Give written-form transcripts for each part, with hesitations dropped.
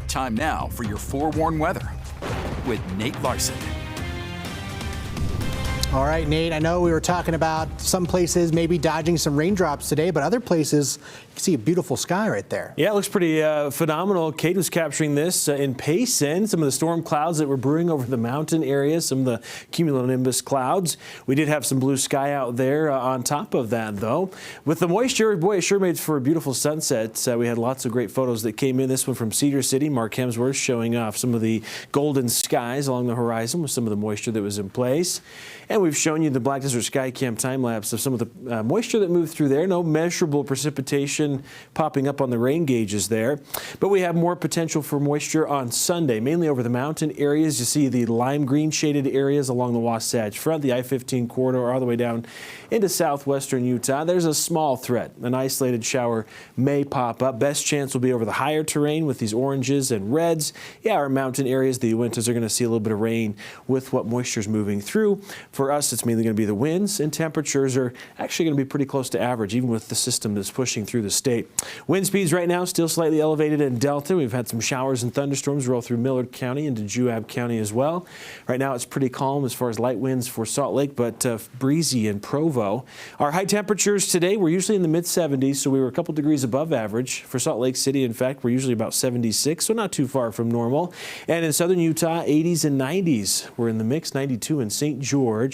Time now for your forewarned weather with Nate Larson. All right, Nate, I know we were talking about some places maybe dodging some raindrops today, but other places, you can see a beautiful sky right there. Yeah, it looks pretty phenomenal. Kate was capturing this in Payson, some of the storm clouds that were brewing over the mountain areas, some of the cumulonimbus clouds. We did have some blue sky out there on top of that, though. With the moisture, boy, it sure made for a beautiful sunset. We had lots of great photos that came in. This one from Cedar City, Mark Hemsworth showing off some of the golden skies along the horizon with some of the moisture that was in place. And we've shown you the Black Desert Sky Cam time lapse of some of the moisture that moved through there. No measurable precipitation popping up on the rain gauges there. But we have more potential for moisture on Sunday, mainly over the mountain areas. You see the lime green shaded areas along the Wasatch Front, the I-15 corridor all the way down into southwestern Utah. There's a small threat. An isolated shower may pop up. Best chance will be over the higher terrain with these oranges and reds. Yeah, our mountain areas, the Uintas, are going to see a little bit of rain with what moisture is moving through. For us, it's mainly going to be the winds, and temperatures are actually going to be pretty close to average, even with the system that's pushing through the state. Wind speeds right now still slightly elevated in Delta. We've had some showers and thunderstorms roll through Millard County into Juab County as well. Right now it's pretty calm as far as light winds for Salt Lake, but breezy in Provo. Our high temperatures today were usually in the mid-70s, so we were a couple degrees above average. For Salt Lake City, in fact, we're usually about 76, so not too far from normal. And in southern Utah, 80s and 90s. We're in the mix, 92 in St. George.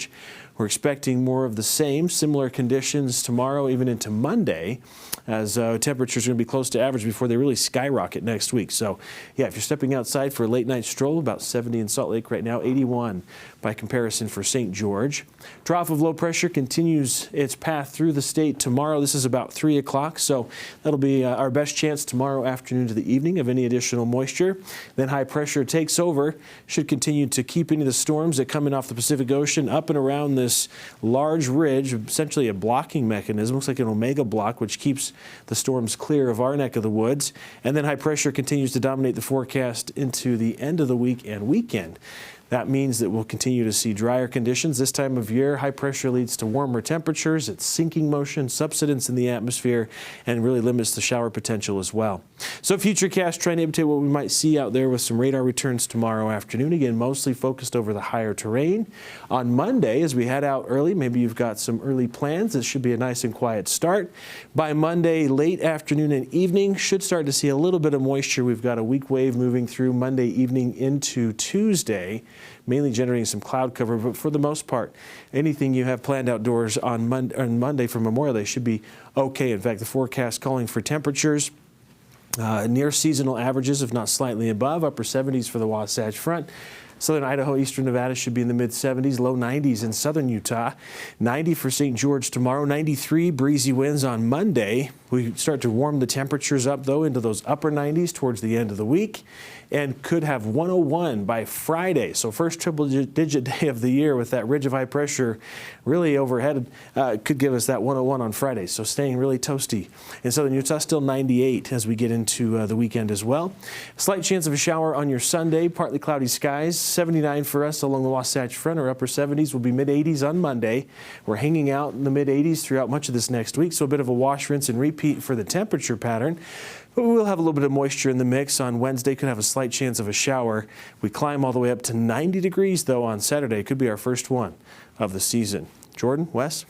We're expecting more of the same, similar conditions tomorrow, even into Monday, as temperatures are going to be close to average before they really skyrocket next week. So, yeah, if you're stepping outside for a late night stroll, about 70 in Salt Lake right now, 81 by comparison for St. George. Trough of low pressure continues its path through the state tomorrow. This is about 3 o'clock, so that'll be our best chance tomorrow afternoon to the evening of any additional moisture. Then high pressure takes over, should continue to keep any of the storms that come in off the Pacific Ocean up and around this large ridge, essentially a blocking mechanism. Looks like an omega block, which keeps the storms clear of our neck of the woods. And then high pressure continues to dominate the forecast into the end of the week and weekend. That means that we'll continue to see drier conditions this time of year. High pressure leads to warmer temperatures. It's sinking motion, subsidence in the atmosphere, and really limits the shower potential as well. So Futurecast trying to imitate what we might see out there with some radar returns tomorrow afternoon. Again, mostly focused over the higher terrain. On Monday, as we head out early, maybe you've got some early plans. It should be a nice and quiet start. By Monday, late afternoon and evening, should start to see a little bit of moisture. We've got a weak wave moving through Monday evening into Tuesday, mainly generating some cloud cover, but for the most part, anything you have planned outdoors on Monday for Memorial Day should be okay. In fact, the forecast calling for temperatures near seasonal averages, if not slightly above, upper 70s for the Wasatch Front. Southern Idaho, eastern Nevada should be in the mid-70s, low 90s in southern Utah. 90 for St. George tomorrow, 93 breezy winds on Monday. We start to warm the temperatures up, though, into those upper 90s towards the end of the week, and could have 101 by Friday. So first triple-digit day of the year with that ridge of high pressure really overhead could give us that 101 on Friday. So staying really toasty. In southern Utah, still 98 as we get into the weekend as well. Slight chance of a shower on your Sunday, partly cloudy skies. 79 for us along the Wasatch Front, or upper 70s will be mid-80s on Monday. We're hanging out in the mid-80s throughout much of this next week, so a bit of a wash, rinse, and repeat for the temperature pattern. But we will have a little bit of moisture in the mix on Wednesday. Could have a slight chance of a shower. We climb all the way up to 90 degrees, though, on Saturday. Could be our first one of the season. Jordan, Wes?